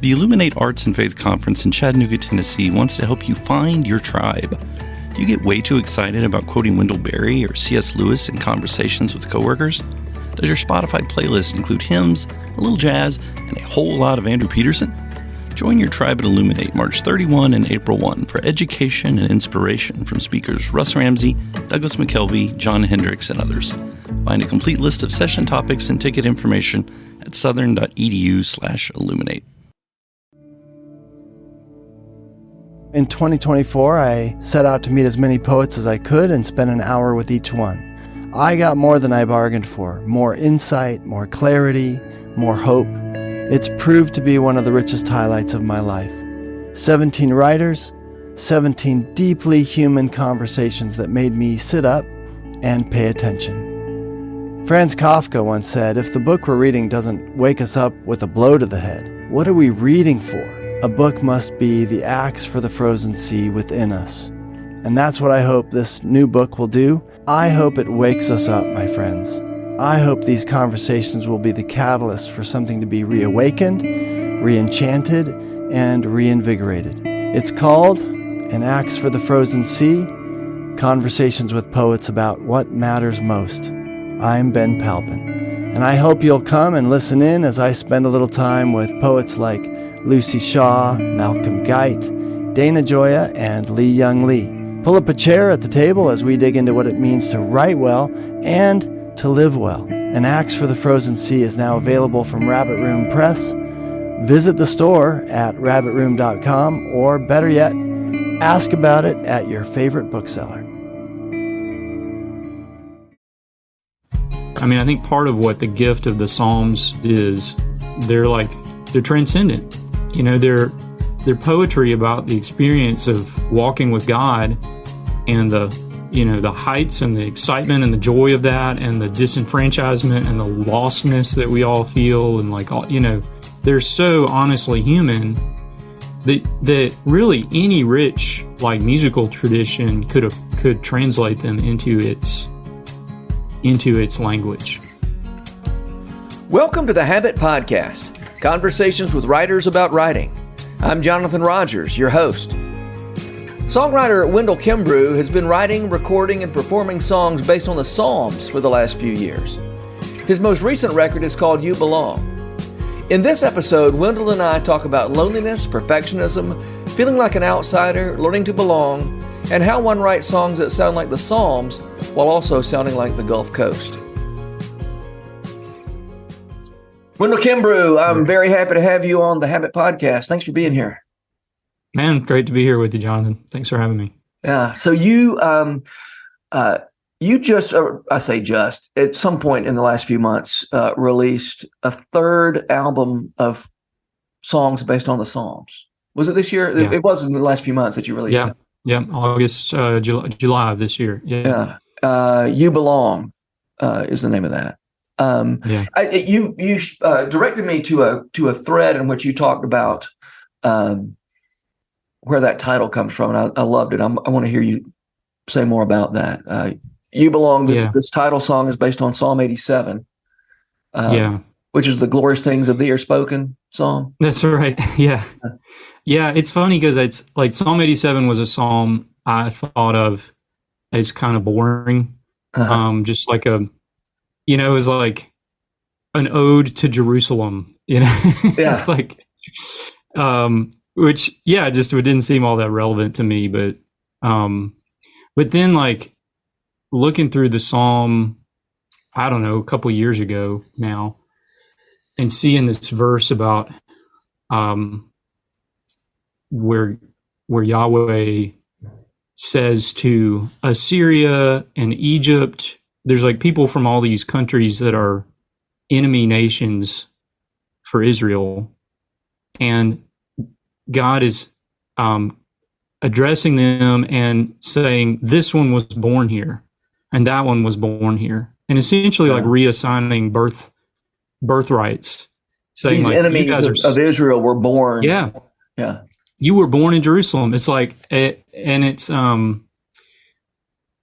The Illuminate Arts and Faith Conference in Chattanooga, Tennessee wants to help you find your tribe. Do you get way too excited about quoting Wendell Berry or C.S. Lewis in conversations with coworkers? Does your Spotify playlist include hymns, a little jazz, and a whole lot of Andrew Peterson? Join your tribe at Illuminate March 31 and April 1 for education and inspiration from speakers Russ Ramsey, Douglas McKelvey, John Hendricks, and others. Find a complete list of session topics and ticket information at southern.edu/illuminate. In 2024, I set out to meet as many poets as I could and spend an hour with each one. I got more than I bargained for, more insight, more clarity, more hope. It's proved to be one of the richest highlights of my life. 17 writers, 17 deeply human conversations that made me sit up and pay attention. Franz Kafka once said, if the book we're reading doesn't wake us up with a blow to the head, what are we reading for? A book must be the axe for the frozen sea within us. And that's what I hope this new book will do. I hope it wakes us up, my friends. I hope these conversations will be the catalyst for something to be reawakened, re-enchanted, and reinvigorated. It's called An Axe for the Frozen Sea, Conversations with Poets About What Matters Most. I'm Ben Palpin, and I hope you'll come and listen in as I spend a little time with poets like Lucy Shaw, Malcolm Guite, Dana Gioia, and Lee Young Lee. Pull up a chair at the table as we dig into what it means to write well and to live well. An Axe for the Frozen Sea is now available from Rabbit Room Press. Visit the store at rabbitroom.com, or better yet, ask about it at your favorite bookseller. I mean, I think part of what the gift of the Psalms is, they're transcendent. You know, they're poetry about the experience of walking with God and the heights and the excitement and the joy of that and the disenfranchisement and the lostness that we all feel, and they're so honestly human that really any rich musical tradition could translate them into its language. Welcome to the Habit Podcast, conversations with writers about writing. I'm Jonathan Rogers, your host. Songwriter Wendell Kimbrough has been writing, recording, and performing songs based on the Psalms for the last few years. His most recent record is called You Belong. In this episode, Wendell and I talk about loneliness, perfectionism, feeling like an outsider, learning to belong, and how one writes songs that sound like the Psalms while also sounding like the Gulf Coast. Wendell Kimbrough, I'm very happy to have you on the Habit Podcast. Thanks for being here. Man, great to be here with you, Jonathan. Thanks for having me. Yeah. So you just, at some point in the last few months, released a third album of songs based on the Psalms. Was it this year? Yeah. It was in the last few months that you released it. Yeah, August, July of this year. Yeah. You Belong is the name of that. You directed me to a thread in which you talked about where that title comes from, and I loved it. I want to hear you say more about that. You Belong. This title song is based on Psalm 87. Which is the glorious things of thee are spoken song. That's right. Yeah. It's funny because it's like Psalm 87 was a psalm I thought of as kind of boring. Just like it was like an ode to Jerusalem, Yeah. It's like, which, just it didn't seem all that relevant to me. But then looking through the psalm, I don't know, a couple years ago now, and seeing this verse about where Yahweh says to Assyria and Egypt, there's people from all these countries that are enemy nations for Israel, and God is addressing them and saying, this one was born here and that one was born here, and essentially reassigning birthrights, saying these enemies of Israel were born. Yeah. You were born in Jerusalem. It's and it's and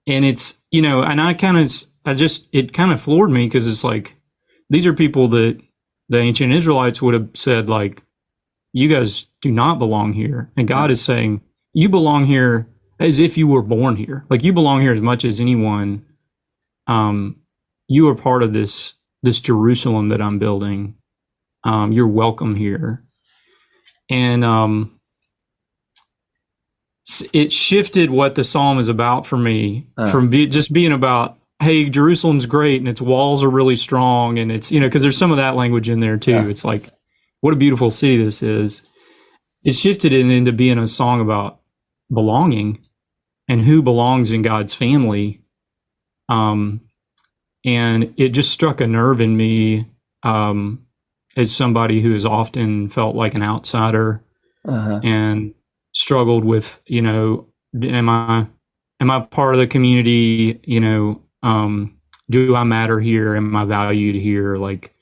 it kind of floored me, because it's these are people that the ancient Israelites would have said you guys do not belong here. And God is saying, you belong here as if you were born here. Like, you belong here as much as anyone. You are part of this Jerusalem that I'm building. You're welcome here. And it shifted what the psalm is about for me from just being about, hey, Jerusalem's great and its walls are really strong. And it's, because there's some of that language in there too. Yeah. It's like, what a beautiful city this is. It shifted it into being a song about belonging and who belongs in God's family. And it just struck a nerve in me as somebody who has often felt like an outsider and struggled with, am I part of the community? Do I matter here? Am I valued here? Like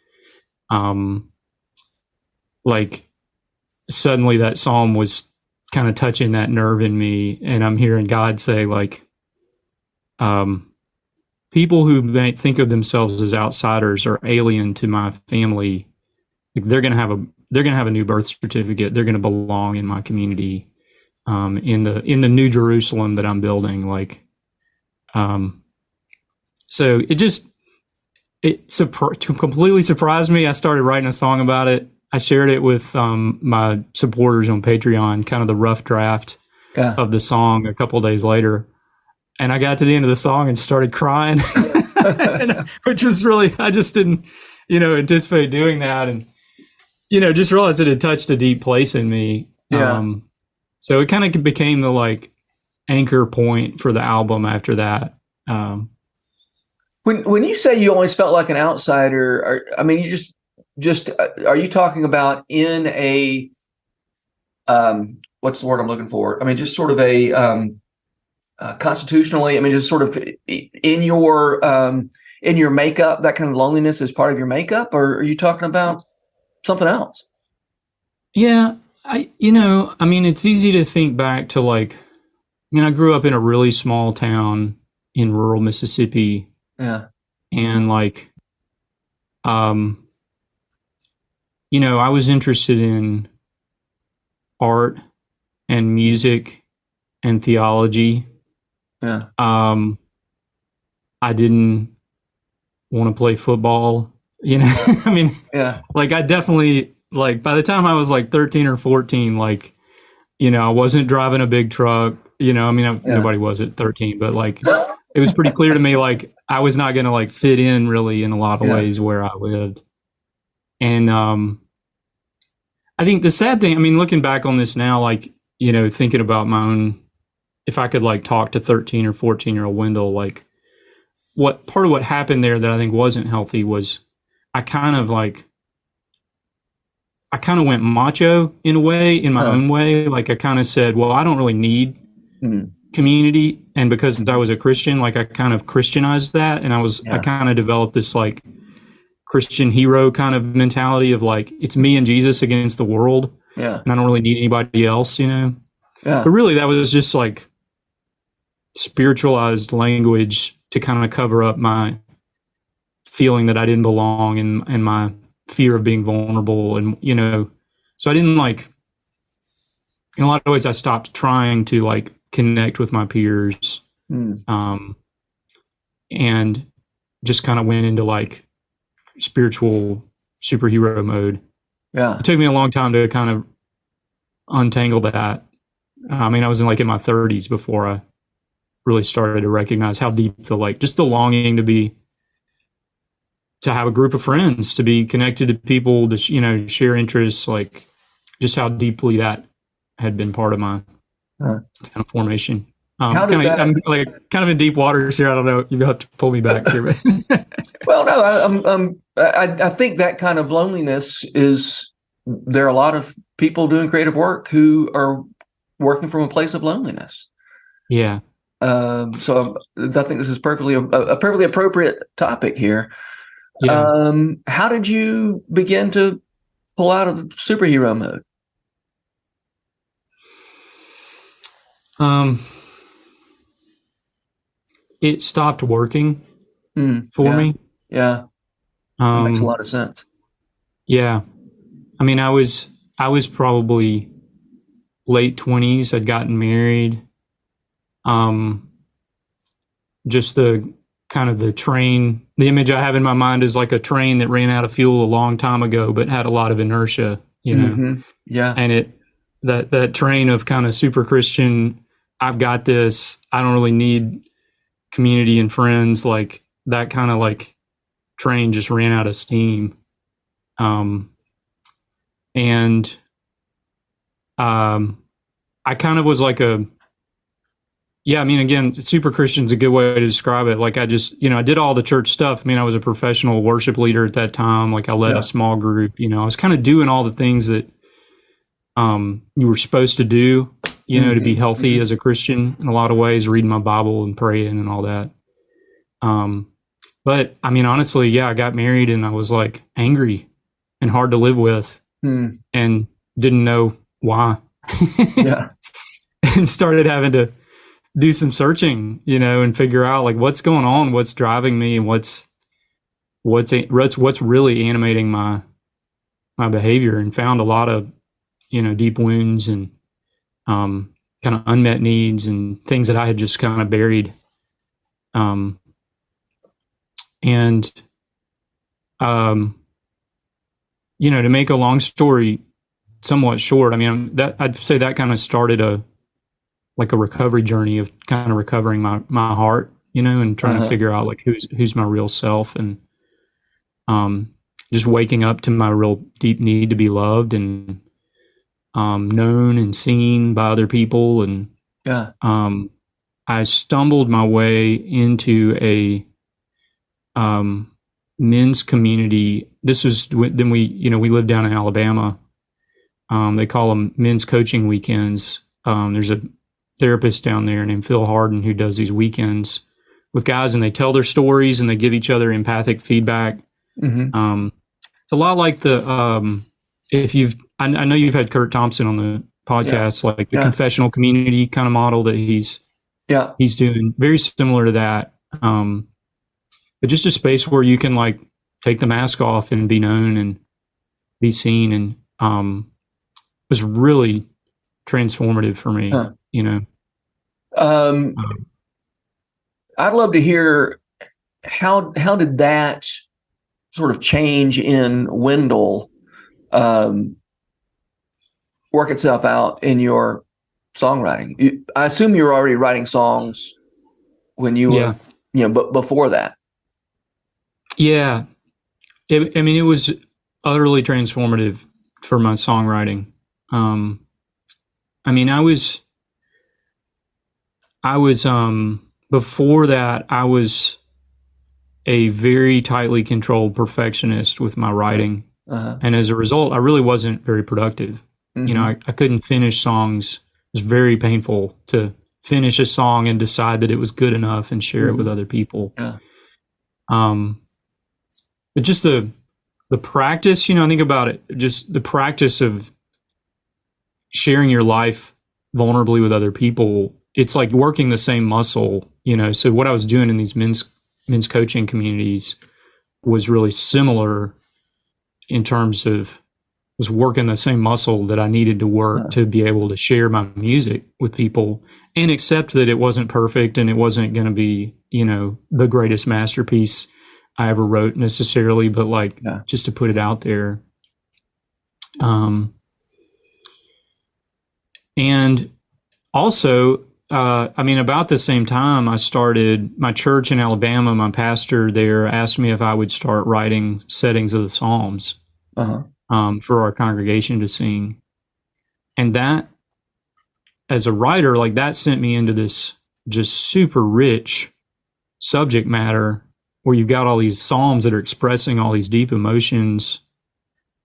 suddenly that psalm was kind of touching that nerve in me, and I'm hearing God say, like, people who may think of themselves as outsiders or alien to my family, like, they're gonna have a new birth certificate. They're gonna belong in my community, in the new Jerusalem that I'm building. So it completely surprised me. I started writing a song about it. I shared it with my supporters on Patreon, kind of the rough draft of the song a couple of days later. And I got to the end of the song and started crying, which was really, I just didn't, anticipate doing that. And, just realized it had touched a deep place in me. Yeah. So it kind of became the anchor point for the album after that. When you say you always felt like an outsider, you just are you talking about in a what's the word I'm looking for? Just sort of a constitutionally. Just sort of in your makeup, that kind of loneliness is part of your makeup, or are you talking about something else? Yeah, it's easy to think back to I grew up in a really small town in rural Mississippi. Yeah. And I was interested in art and music and theology. Yeah. I didn't want to play football, yeah. I definitely, by the time I was 13 or 14, I wasn't driving a big truck, nobody was at 13, but it was pretty clear to me, I was not going to fit in really in a lot of ways where I lived. And I think the sad thing, looking back on this now, thinking about my own, if I could talk to 13 or 14-year-old Wendell, what part of what happened there that I think wasn't healthy was I kind of went macho in a way, in my own way. I kind of said, well, I don't really need community. And because I was a Christian, I kind of Christianized that. And I kind of developed this Christian hero kind of mentality of it's me and Jesus against the world. Yeah. And I don't really need anybody else, Yeah. But really that was just spiritualized language to kind of cover up my feeling that I didn't belong and my fear of being vulnerable. And, so I didn't in a lot of ways I stopped trying to connect with my peers. And just kind of went into spiritual superhero mode. Yeah. It took me a long time to kind of untangle that. I was in my 30s before I really started to recognize how deep just the longing to have a group of friends, to be connected to people, to share interests, just how deeply that had been part of my kind of formation. I'm kind of in deep waters here. I don't know. You have to pull me back here. Well, no, I think that kind of loneliness is, there are a lot of people doing creative work who are working from a place of loneliness. Yeah. So I think this is a perfectly appropriate topic here. Yeah. How did you begin to pull out of superhero mode? It stopped working for me. Yeah. That makes a lot of sense. Yeah. I was I was probably late 20s. I'd gotten married. Just the kind of the train, the image I have in my mind is like a train that ran out of fuel a long time ago, but had a lot of inertia, you know? Mm-hmm. Yeah. And that train of kind of super Christian, I've got this, I don't really need community and friends, like that kind of like train just ran out of steam. I kind of was like again, super Christian's a good way to describe it. Like I just, I did all the church stuff. I mean, I was a professional worship leader at that time. Like I led a small group, I was kind of doing all the things that you were supposed to do, to be healthy as a Christian in a lot of ways, reading my Bible and praying and all that. But I mean, honestly, I got married and I was like angry and hard to live with and didn't know why. Yeah. And started having to do some searching, and figure out like what's going on, what's driving me, and what's really animating my behavior, and found a lot of, deep wounds and kind of unmet needs and things that I had just kind of buried. To make a long story somewhat short, I mean, I'd say that kind of started a recovery journey of kind of recovering my heart, and trying to figure out like who's my real self, and just waking up to my real deep need to be loved and known and seen by other people. And I stumbled my way into a men's community. This was then we lived down in Alabama. They call them men's coaching weekends. There's a therapist down there named Phil Harden who does these weekends with guys, and they tell their stories and they give each other empathic feedback. Mm-hmm. It's a lot like the I know you've had Kurt Thompson on the podcast, like the confessional community kind of model that he's doing, very similar to that. But just a space where you can like take the mask off and be known and be seen, and was really transformative for me. I'd love to hear how did that sort of change in Wendell work itself out in your songwriting? I assume you were already writing songs when you were, but before that. Yeah. It was utterly transformative for my songwriting. I was before that, I was a very tightly controlled perfectionist with my writing. And as a result, I really wasn't very productive. Mm-hmm. I couldn't finish songs. It was very painful to finish a song and decide that it was good enough and share it with other people. Yeah. But just the practice, think about it, just the practice of sharing your life vulnerably with other people. It's like working the same muscle, So what I was doing in these men's coaching communities was really similar in terms of was working the same muscle that I needed to work to be able to share my music with people and accept that it wasn't perfect and it wasn't going to be, the greatest masterpiece I ever wrote necessarily, but just to put it out there. And also, about the same time I started my church in Alabama, my pastor there asked me if I would start writing settings of the Psalms for our congregation to sing. And that, as a writer, that sent me into this just super rich subject matter where you've got all these Psalms that are expressing all these deep emotions,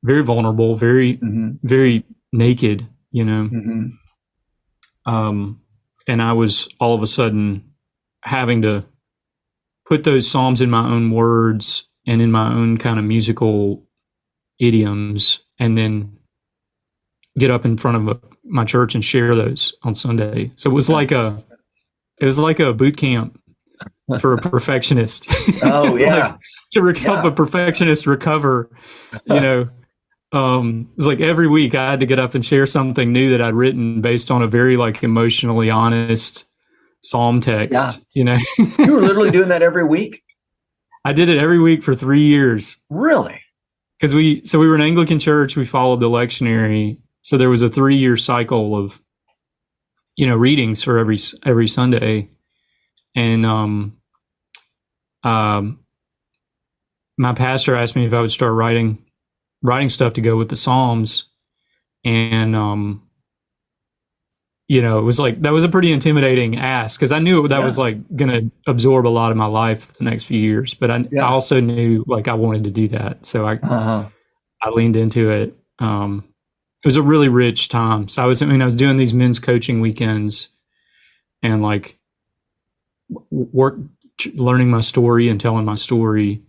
very vulnerable, very, very naked, and I was all of a sudden having to put those Psalms in my own words and in my own kind of musical idioms, and then get up in front of my church and share those on Sunday. So it was like a boot camp for a perfectionist. Oh yeah. To help a perfectionist recover, it's like every week I had to get up and share something new that I'd written based on a very like emotionally honest psalm text. You were literally doing that every week? I did it every week for 3 years. Really? Because we were an Anglican church. We followed the lectionary. So there was a 3-year cycle of, readings for every Sunday. And my pastor asked me if I would start writing stuff to go with the Psalms. And, it was like, that was a pretty intimidating ask because I knew that was like going to absorb a lot of my life for the next few years. But I also knew like I wanted to do that. So I leaned into it. It was a really rich time. So I was doing these men's coaching weekends and like learning my story and telling my story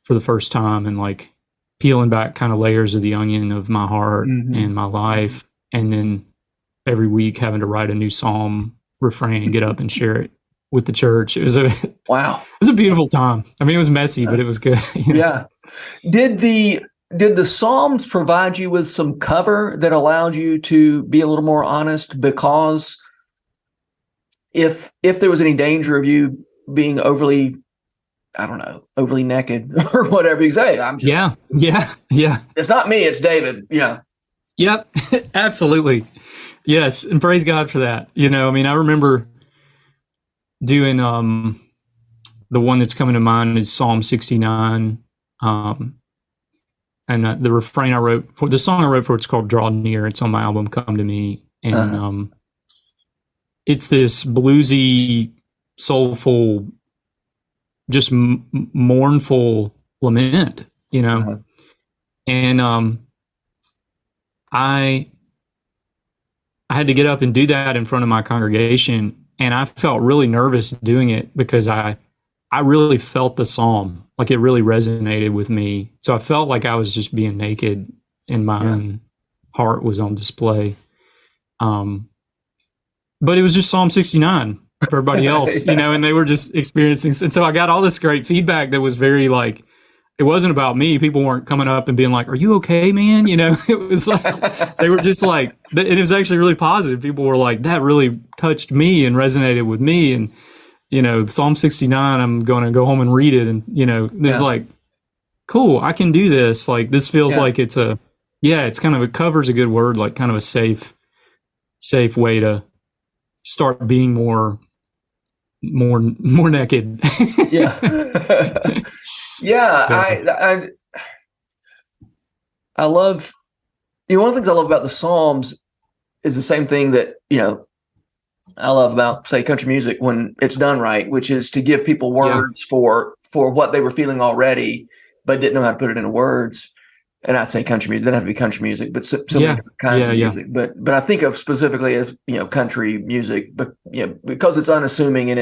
for the first time and like peeling back kind of layers of the onion of my heart and my life. And then every week having to write a new psalm refrain and get up and share it with the church. It was a beautiful time. I mean, it was messy, but it was good. Yeah. Did the Psalms provide you with some cover that allowed you to be a little more honest? Because if there was any danger of you being overly naked or whatever, you say, I'm just yeah. It's not me, it's David. Yeah. Yep. Absolutely. Yes, and praise God for that. I remember doing the one that's coming to mind is Psalm 69. And the refrain I wrote for the song I wrote for it's called Draw Near. It's on my album Come to Me. And it's this bluesy, soulful, just mournful lament, and I had to get up and do that in front of my congregation, and I felt really nervous doing it because I really felt the psalm, like it really resonated with me. So I felt like I was just being naked and my own heart was on display. But it was just Psalm 69 for everybody else, and they were just experiencing. And so I got all this great feedback that was very like, it wasn't about me. People weren't coming up and being like, "Are you okay, man?" It was like, they were just like, and it was actually really positive. People were like, that really touched me and resonated with me. And, Psalm 69, I'm going to go home and read it. And, there's like, cool, I can do this. Like, this feels like it's kind of, it covers a good word, like kind of a safe way to start being more naked. Yeah. Yeah. I love, one of the things I love about the Psalms is the same thing that, I love about, say, country music when it's done right, which is to give people words for what they were feeling already, but didn't know how to put it into words. And I say country music, it doesn't have to be country music, but so many different kinds of music. But I think of specifically as, country music, but because it's unassuming and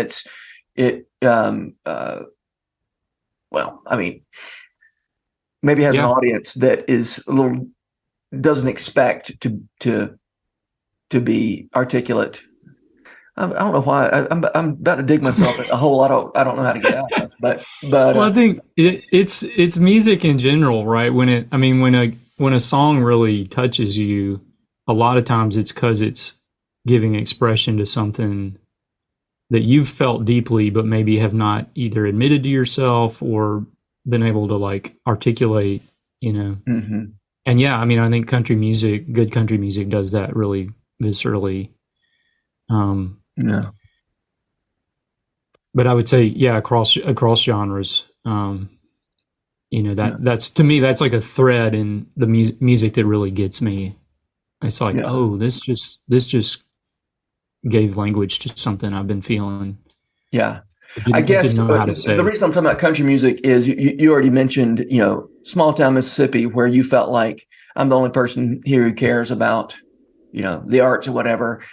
maybe has an audience that is a little, doesn't expect to be articulate. I don't know why I'm about to dig myself a hole I don't know how to get out of. But well, I think it's music in general, right? When a song really touches you, a lot of times it's because it's giving expression to something that you've felt deeply, but maybe have not either admitted to yourself or been able to like articulate, Mm-hmm. And I think good country music does that really viscerally. But I would say, across genres, that's to me, that's like a thread in the music that really gets me. It's like, this just gave language to something I've been feeling. Yeah. I guess the reason I'm talking about country music is you already mentioned, small town Mississippi, where you felt like I'm the only person here who cares about, the arts or whatever.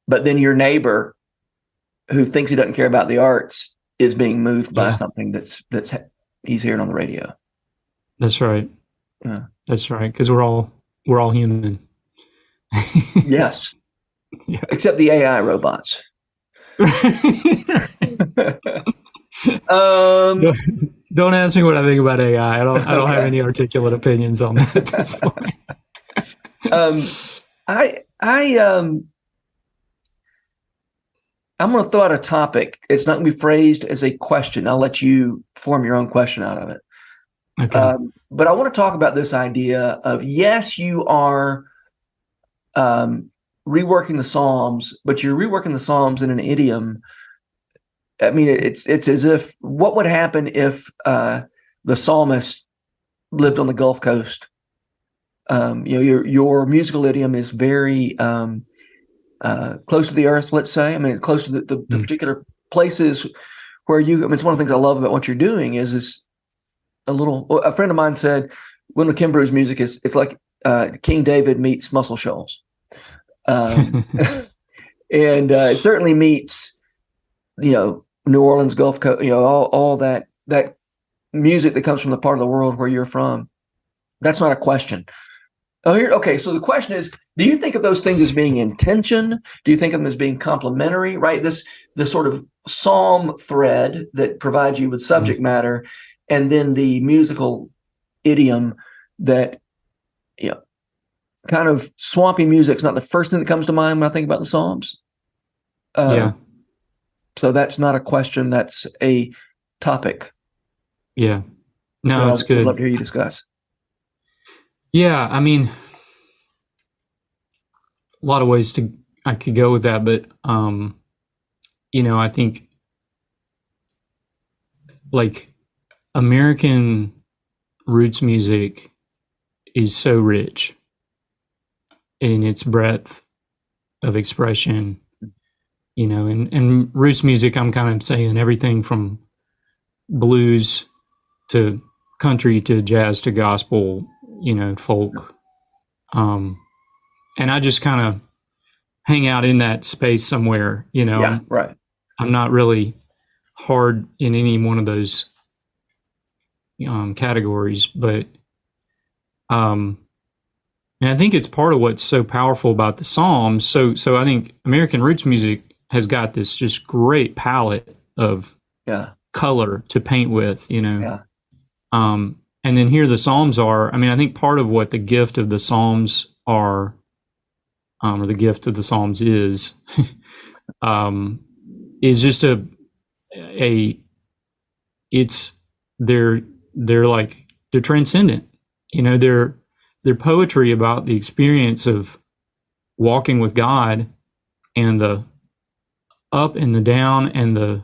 But then your neighbor who thinks he doesn't care about the arts is being moved by something that's he's hearing on the radio. That's right. Yeah. That's right. Because we're all human. Yes. Yeah. Except the AI robots. Don't ask me what I think about AI. I don't have any articulate opinions on that at this point. um, I'm going to throw out a topic. It's not going to be phrased as a question. I'll let you form your own question out of it. Okay. But I want to talk about this idea of, yes, you are reworking the Psalms, but you're reworking the Psalms in an idiom. I mean, it's as if, what would happen if the psalmist lived on the Gulf Coast? Your musical idiom is very close to the earth, let's say. I mean, close to the particular places where it's one of the things I love about what you're doing is a friend of mine said, Wendell Kimbrough's music it's like King David meets Muscle Shoals. And it certainly meets, New Orleans, Gulf Coast, all that music that comes from the part of the world where you're from. That's not a question. Okay, so the question is, do you think of those things as being in tension? Do you think of them as being complementary, right? This sort of psalm thread that provides you with subject matter, and then the musical idiom that, kind of swampy music is not the first thing that comes to mind when I think about the Psalms. Yeah. So that's not a question, that's a topic. Yeah. No, it's good. I'd love to hear you discuss. Yeah, I mean, a lot of ways I could go with that, but I think like American roots music is so rich in its breadth of expression, and roots music, I'm kind of saying everything from blues to country to jazz to gospel, folk. And I just kind of hang out in that space somewhere, Yeah, right. I'm not really hard in any one of those categories, but and I think it's part of what's so powerful about the Psalms. So I think American roots music has got this just great palette of color to paint with, Yeah. And then here the Psalms are, I mean, I think part of what the gift of the Psalms are, or the gift of the Psalms is just they're transcendent. They're poetry about the experience of walking with God, and the up and the down, and the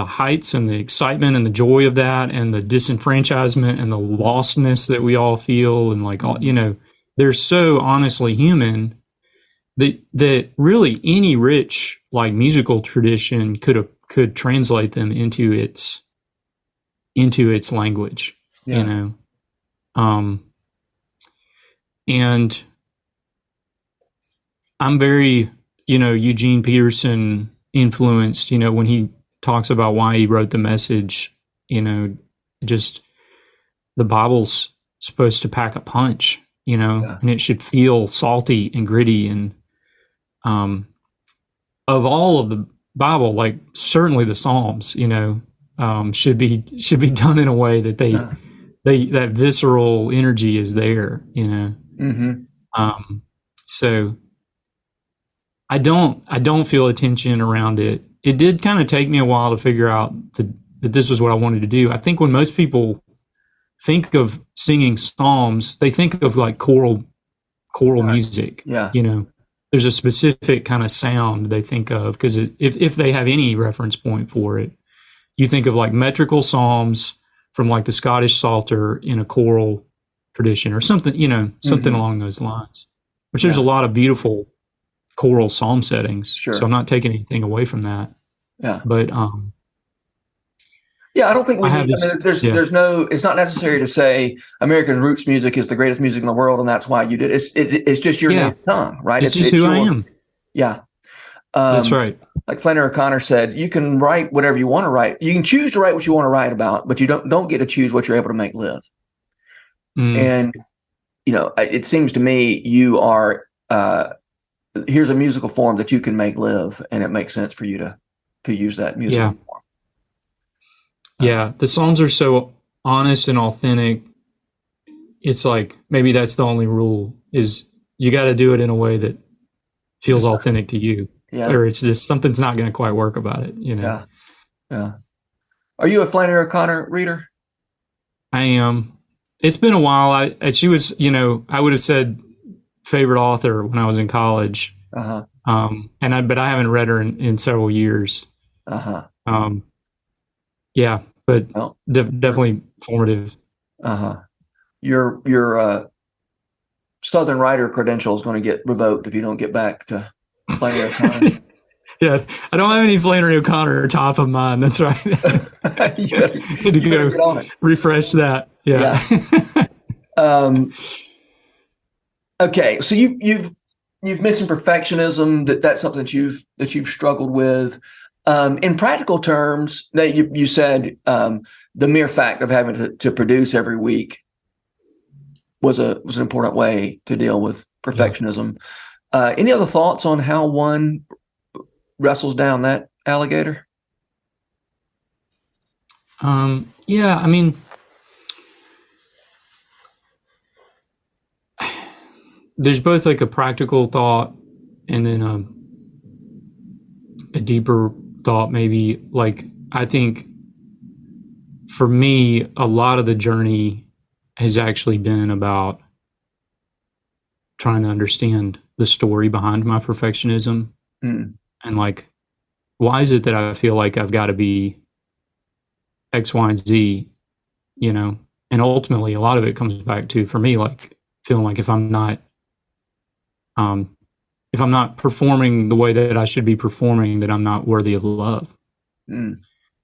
heights and the excitement and the joy of that, and the disenfranchisement and the lostness that we all feel, and they're so honestly human that really any rich musical tradition could translate them into its language. And I'm very Eugene Peterson influenced, when he talks about why he wrote the Message, just the Bible's supposed to pack a punch, and it should feel salty and gritty. And of all of the Bible, certainly the Psalms, should be done in a way that that visceral energy is there, So I don't feel a tension around it. It did kind of take me a while to figure out that this was what I wanted to do. I think when most people think of singing Psalms, they think of choral music. Yeah. There's a specific kind of sound they think of, because if they have any reference point for it, you think of metrical psalms from the Scottish Psalter in a choral tradition or something, something along those lines, which there's a lot of beautiful choral psalm settings. Sure. So I'm not taking anything away from that. Yeah. But I don't think it's not necessary to say American roots music is the greatest music in the world and that's why you did it. It's just your native tongue, right? It's just who I am. Yeah. That's right. Like Flannery O'Connor said, you can write whatever you want to write. You can choose to write what you want to write about, but you don't get to choose what you're able to make live. And, it seems to me you are, here's a musical form that you can make live, and it makes sense for you to use that musical form. Yeah, the Psalms are so honest and authentic it's like maybe that's the only rule is you got to do it in a way that feels authentic to you, or it's just something's not going to quite work about it, you know? Yeah. Are you a Flannery O'Connor reader? I am. It's been a while. She was, you know, I would have said favorite author when I was in college. Uh-huh. But I haven't read her in several years. Uh-huh. Yeah, but definitely formative. Uh-huh. Your Southern writer credential is going to get revoked if you don't get back to Flannery O'Connor. Yeah, I don't have any Flannery O'Connor top of mind. That's right. you better get on it. Refresh that. Yeah. Okay, so you've mentioned perfectionism. That's something that you've struggled with. In practical terms, that you said the mere fact of having to produce every week was an important way to deal with perfectionism. Any other thoughts on how one wrestles down that alligator? Yeah, I mean, there's both like a practical thought and then a deeper thought, maybe. Like, I think for me, a lot of the journey has actually been about trying to understand the story behind my perfectionism. And like, why is it that I feel like I've got to be X, Y, and Z, you know? And ultimately, a lot of it comes back to, for me, like feeling like if I'm not performing the way that I should be performing, that I'm not worthy of love,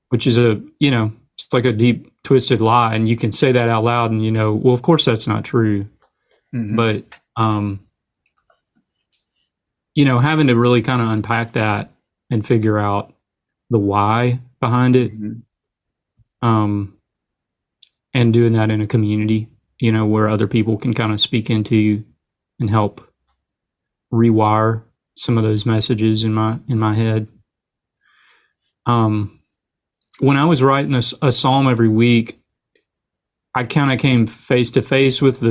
which is it's like a deep, twisted lie. And you can say that out loud and, well, of course that's not true. But, having to really kind of unpack that and figure out the why behind it, and doing that in a community, where other people can kind of speak into and help rewire some of those messages in my head. When I was writing a psalm every week, I kind of came face to face with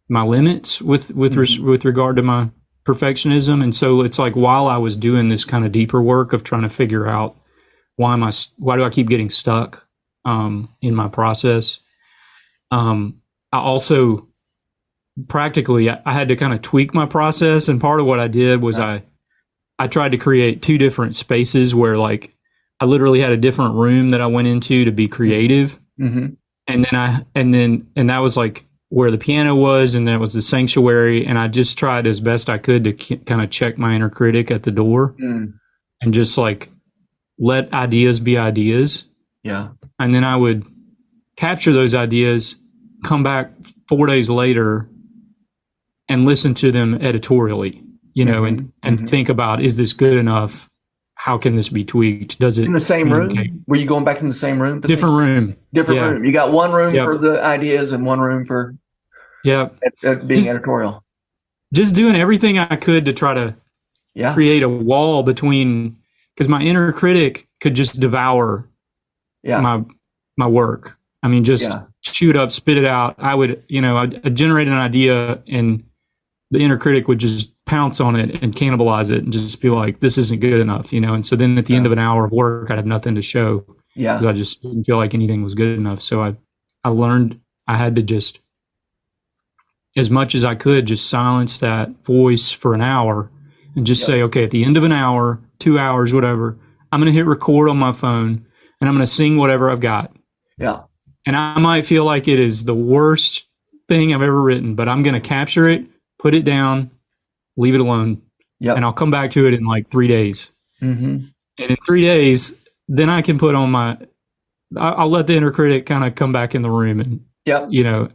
my limits with regard to my perfectionism. And so it's like, while I was doing this kind of deeper work of trying to figure out why do I keep getting stuck in my process, I also practically I had to kind of tweak my process. And part of what I did was I tried to create two different spaces where, like, I literally had a different room that I went into to be creative. And that was like where the piano was, and that was the sanctuary. And I just tried as best I could to kind of check my inner critic at the door and just like let ideas be ideas. Yeah. And then I would capture those ideas, come back 4 days later and listen to them editorially, and think about, is this good enough? How can this be tweaked? Does it in the same room? Were you going back in the same room? Different room. Room. You got one room for the ideas and one room for being editorial. Just doing everything I could to try to create a wall between, because my inner critic could just devour my work. I mean, just chew it up, spit it out. I would, I'd generate an idea and the inner critic would just pounce on it and cannibalize it and just be like, this isn't good enough, And so then at the end of an hour of work, I'd have nothing to show because I just didn't feel like anything was good enough. So I learned I had to just, as much as I could, just silence that voice for an hour and just say, okay, at the end of an hour, 2 hours, whatever, I'm going to hit record on my phone and I'm going to sing whatever I've got. Yeah. And I might feel like it is the worst thing I've ever written, but I'm going to capture it, put it down, leave it alone. Yep. And I'll come back to it in like 3 days. And in 3 days, then I can put on I'll let the inner critic kind of come back in the room and,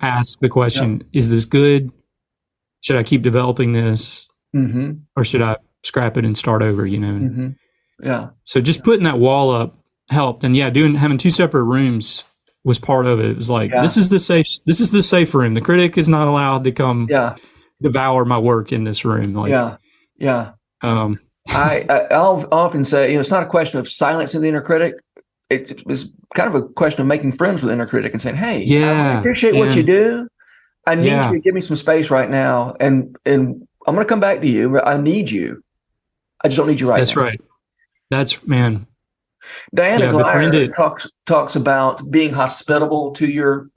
ask the question, is this good? Should I keep developing this? Or should I scrap it and start over, Yeah. So just putting that wall up helped. And having two separate rooms was part of it. It was like, this is the safe room. The critic is not allowed to come devour my work in this room. Like, I'll often say, it's not a question of silencing the inner critic. It's kind of a question of making friends with the inner critic and saying, hey, I appreciate what you do. I need you to give me some space right now, and I'm going to come back to you. I need you. I just don't need you right now. That's right. That's, man. Diana befriend Glyer it. talks about being hospitable to your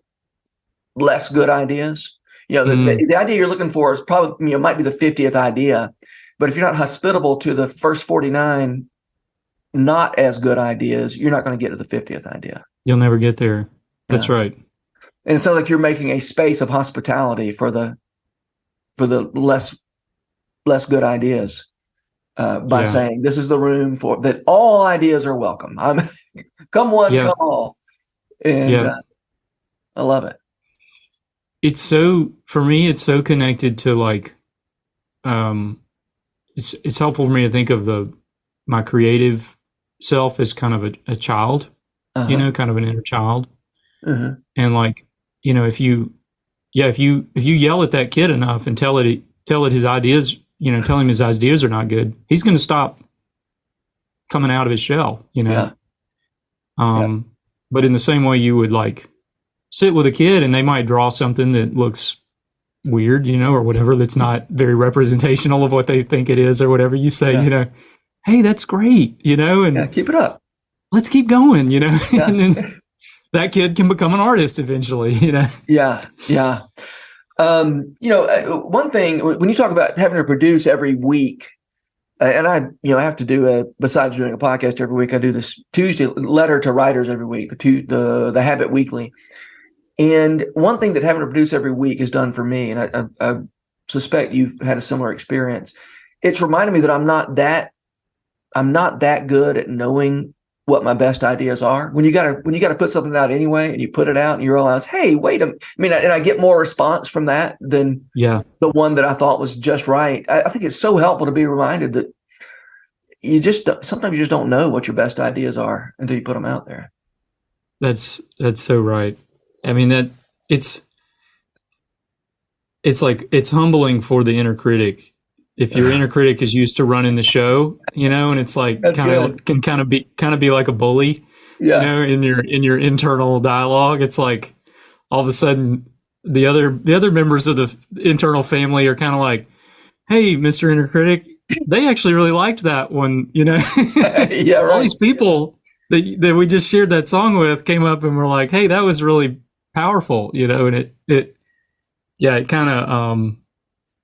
less good ideas. The idea you're looking for is probably, might be the 50th idea, but if you're not hospitable to the first 49 not as good ideas, you're not going to get to the 50th idea. You'll never get there. That's right. And it sounds like you're making a space of hospitality for the less good ideas by saying this is the room for that. All ideas are welcome. Come one, come all, and I love it. It's so, for me, it's so connected to like, it's helpful for me to think of my creative self as kind of a child, kind of an inner child. And like, if you yell at that kid enough and tell it his ideas, tell him his ideas are not good, he's going to stop coming out of his shell, But in the same way you would like sit with a kid and they might draw something that looks weird, or whatever, that's not very representational of what they think it is or whatever, you say, hey, that's great, and keep it up. Let's keep going, and then that kid can become an artist eventually, Yeah. One thing, when you talk about having to produce every week, and I have to do besides doing a podcast every week, I do this Tuesday letter to writers every week, the Habit Weekly. And one thing that having to produce every week has done for me, and I suspect you've had a similar experience, it's reminded me that I'm not that good at knowing what my best ideas are. When you gotta put something out anyway, and you put it out and you realize, hey, wait a minute. I mean, and I get more response from that than the one that I thought was just right. I think it's so helpful to be reminded that sometimes you just don't know what your best ideas are until you put them out there. That's so right. I mean, that it's like, it's humbling for the inner critic. If your inner critic is used to running the show, and it's like can kind of be like a bully, in your internal dialogue. It's like all of a sudden the other members of the internal family are kind of like, hey, Mr. Inner Critic, they actually really liked that one, Yeah, right. All these people that we just shared that song with came up and were like, hey, that was really powerful, and it kind of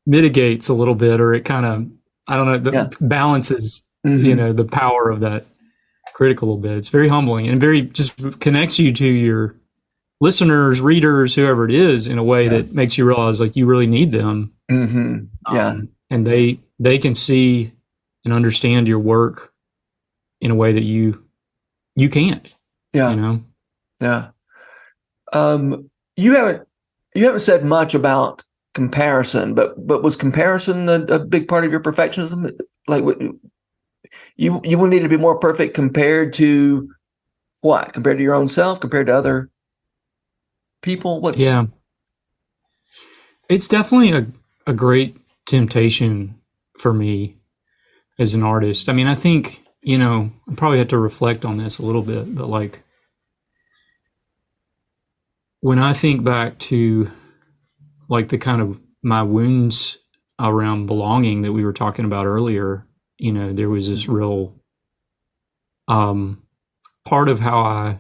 mitigates a little bit, or it kind of, I don't know, balances, the power of that critic a little bit. It's very humbling and very just connects you to your listeners, readers, whoever it is, in a way that makes you realize like you really need them. And they can see and understand your work in a way that you can't. You haven't said much about comparison, but was comparison a big part of your perfectionism? Like, you would need to be more perfect compared to what? Compared to your own self? Compared to other people? It's definitely a great temptation for me as an artist. I mean, I think, I probably have to reflect on this a little bit, but like, when I think back to like the kind of my wounds around belonging that we were talking about earlier, there was this real part of how I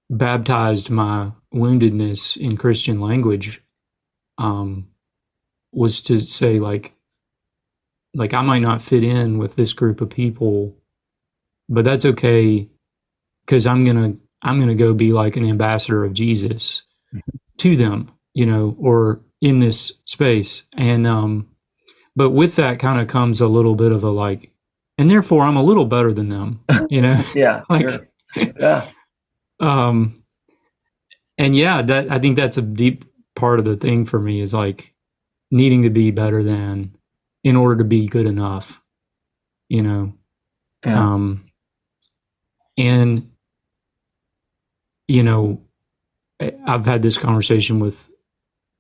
baptized my woundedness in Christian language was to say like I might not fit in with this group of people, but that's okay, because I'm gonna go be like an ambassador of Jesus to them, or in this space. And but with that kind of comes a little bit of a like, and therefore I'm a little better than them, Yeah. like, Sure. Yeah. And that, I think that's a deep part of the thing for me, is like needing to be better than in order to be good enough, And I've had this conversation with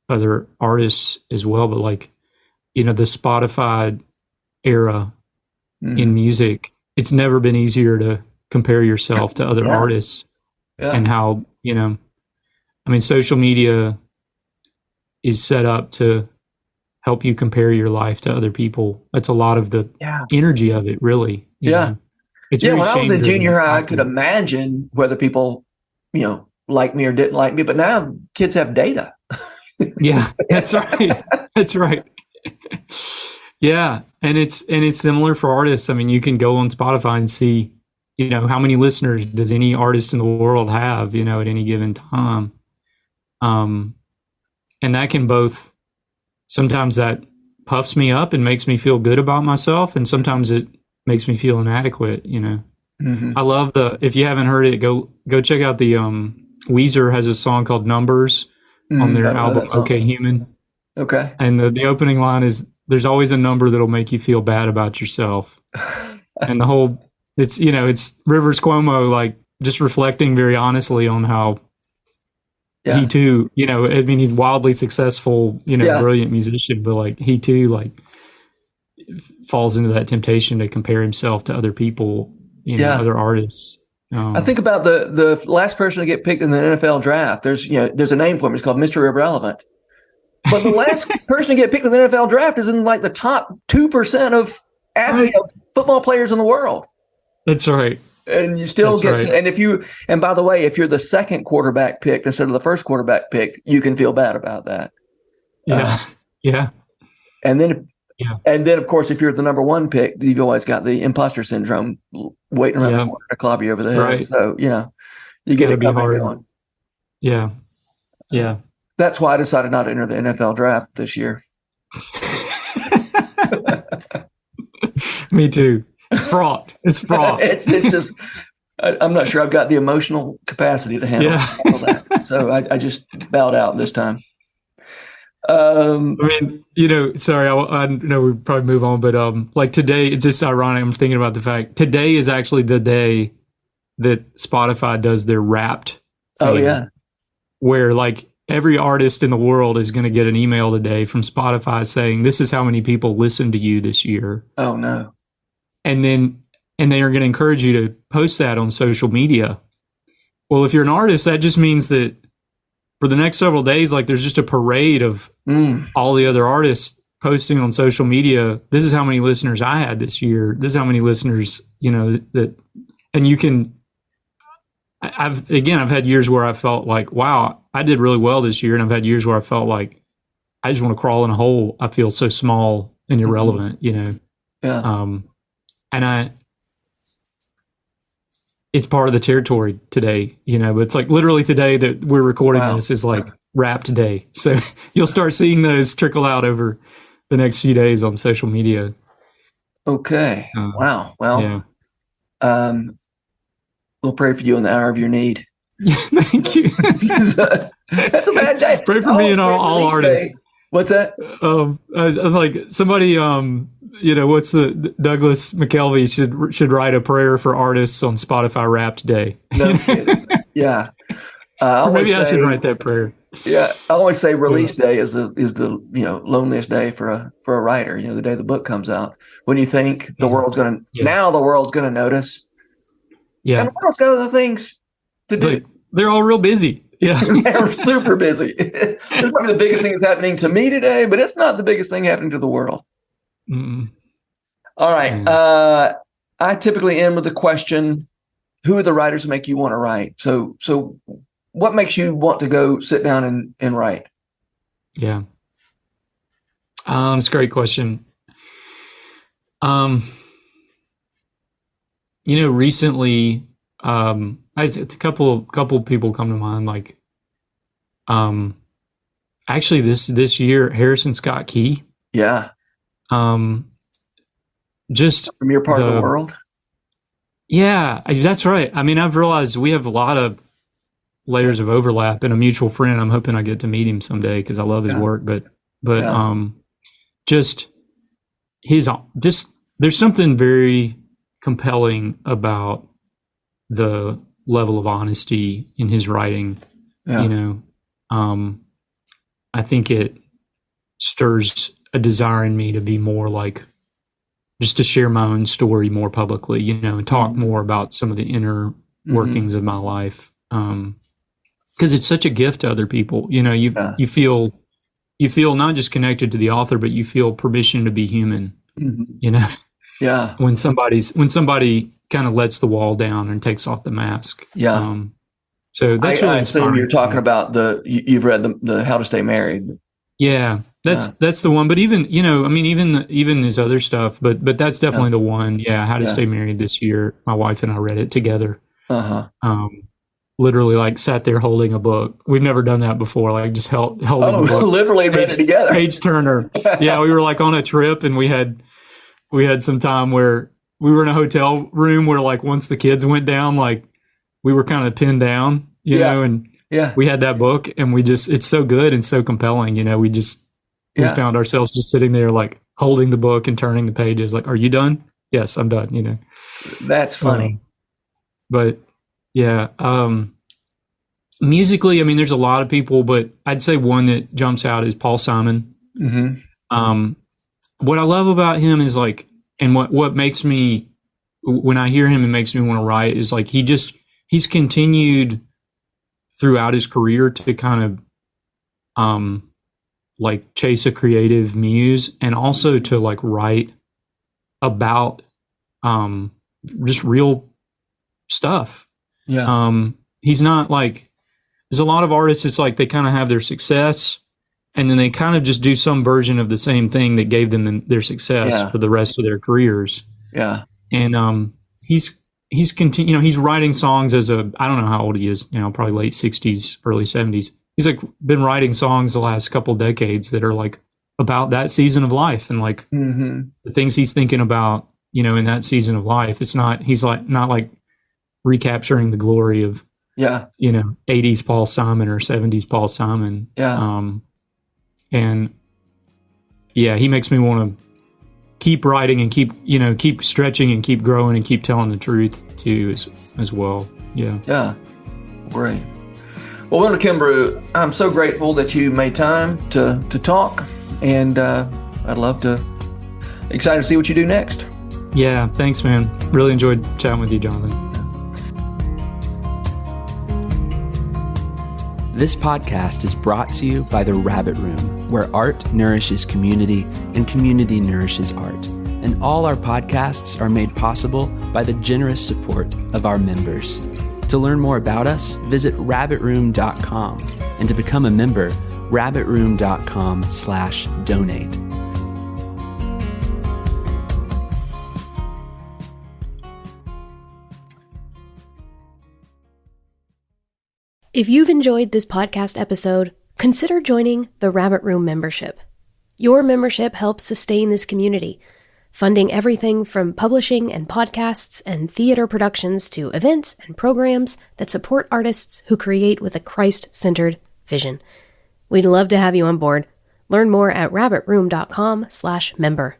other artists as well, but like, the Spotify era in music, it's never been easier to compare yourself to other artists, and how, I mean, social media is set up to help you compare your life to other people. That's a lot of the energy of it, really. You know? It's when very I was in shame-driven, junior high, I often. could imagine whether people, like me or didn't like me. But now kids have data. Yeah, that's right. That's right. Yeah, and it's similar for artists. I mean, you can go on Spotify and see, how many listeners does any artist in the world have, at any given time. And that can both, sometimes that puffs me up and makes me feel good about myself, and sometimes it makes me feel inadequate. Mm-hmm. I love if you haven't heard it, go check out the Weezer has a song called Numbers on their album Okay Human. Okay. And the opening line is, there's always a number that'll make you feel bad about yourself. And the whole, it's Rivers Cuomo, like, just reflecting very honestly on how he too, I mean, he's wildly successful, brilliant musician, but like he too, like, falls into that temptation to compare himself to other people, other artists. I think about the last person to get picked in the NFL draft. There's a name for him. It's called Mr. Irrelevant. But the last person to get picked in the NFL draft is in like the top 2% of football players in the world. That's right. And you still get and by the way, if you're the second quarterback picked instead of the first quarterback picked, you can feel bad about that. Yeah. And then of course, if you're the number one pick, you've always got the imposter syndrome waiting around the corner to clobber you over the head. Right. So, you get to be hard. Going. Yeah. Yeah. That's why I decided not to enter the NFL draft this year. Me too. It's fraught. It's just, I'm not sure I've got the emotional capacity to handle that. So I just bowed out this time. I mean, sorry, I know we probably move on, but like today, it's just ironic. I'm thinking about the fact today is actually the day that Spotify does their Wrapped thing. Oh yeah. Where like every artist in the world is going to get an email today from Spotify saying, this is how many people listened to you this year. Oh no. And they are going to encourage you to post that on social media. Well, if you're an artist, that just means that for the next several days, like there's just a parade of all the other artists posting on social media. This is how many listeners I had this year. This is how many listeners, and you can, I've had years where I felt like, wow, I did really well this year. And I've had years where I felt like I just want to crawl in a hole. I feel so small and irrelevant, Yeah. And it's part of the territory today, but it's like literally today that we're recording this is like Wrapped Day. So you'll start seeing those trickle out over the next few days on social media. Okay. Wow. Well, we'll pray for you in the hour of your need. Yeah, thank you. That's a bad day. Pray for me and all artists. Day. What's that? I was like, somebody, what's the Douglas McKelvey should write a prayer for artists on Spotify Wrapped Day. No kidding. Yeah. Or maybe I should write that prayer. Yeah, I always say release day is the loneliest day for a writer. The day the book comes out, when you think the world's going to now the world's going to notice. Yeah, and the world's got other things to do. They're all real busy. Yeah, they're super busy. It's probably the biggest thing that's happening to me today, but it's not the biggest thing happening to the world. Mm-mm. All right. I typically end with the question, who are the writers who make you want to write? So what makes you want to go sit down and write? Yeah. It's a great question. Recently, it's a couple people come to mind, like, actually this year, Harrison Scott Key. Yeah. Just from your part of the world. Yeah, that's right. I mean, I've realized we have a lot of layers of overlap, and a mutual friend. I'm hoping I get to meet him someday because I love his work. But there's something very compelling about the level of honesty in his writing. Yeah. I think it stirs a desire in me to be more like, just to share my own story more publicly, and talk more about some of the inner workings of my life. Because it's such a gift to other people. You feel you feel not just connected to the author, but you feel permission to be human. Mm-hmm. You know, Yeah. when somebody kind of lets the wall down and takes off the mask. Yeah. So that's really I inspiring. assume you're talking about you've read the How to Stay Married. Yeah, that's the one. But even, you know, I mean, even his other stuff, but that's definitely the one. Yeah, How to Stay Married this year. My wife and I read it together. Literally, like, sat there holding a book. We've never done that before. Like, just holding a book. Literally read it together. Page turner. Yeah, we were like on a trip, and we had some time where we were in a hotel room where, like, once the kids went down, like, we were kind of pinned down, you know, and we had that book, and it's so good and so compelling, you know. We found ourselves just sitting there, like, holding the book and turning the pages, like, are you done? Yes, I'm done, you know. That's funny. But yeah, musically, I mean, there's a lot of people, but I'd say one that jumps out is Paul Simon. Mm-hmm. What I love about him is, like, and what makes me, when I hear him, it makes me want to write, is like he's continued throughout his career to kind of like chase a creative muse, and also to, like, write about just real stuff. Yeah. He's not like, there's a lot of artists, it's like they kind of have their success and then they kind of just do some version of the same thing that gave them their success for the rest of their careers. Yeah. And he's you know, he's writing songs I don't know how old he is now, probably late 60s, early 70s. He's, like, been writing songs the last couple decades that are, like, about that season of life and, like, the things he's thinking about, you know, in that season of life. It's not, he's like, not like recapturing the glory of, you know, 80s Paul Simon or 70s Paul Simon. Yeah. And yeah, he makes me want to keep writing and keep stretching and keep growing and keep telling the truth too, as well. Yeah. Yeah. Great. Well, Wendell Kimbrough, I'm so grateful that you made time to talk, and I'd love to, excited to see what you do next. Yeah. Thanks, man. Really enjoyed chatting with you, Jonathan. This podcast is brought to you by The Rabbit Room, where art nourishes community and community nourishes art. And all our podcasts are made possible by the generous support of our members. To learn more about us, visit rabbitroom.com. And to become a member, rabbitroom.com/donate. If you've enjoyed this podcast episode, consider joining the Rabbit Room membership. Your membership helps sustain this community, funding everything from publishing and podcasts and theater productions to events and programs that support artists who create with a Christ-centered vision. We'd love to have you on board. Learn more at rabbitroom.com/member.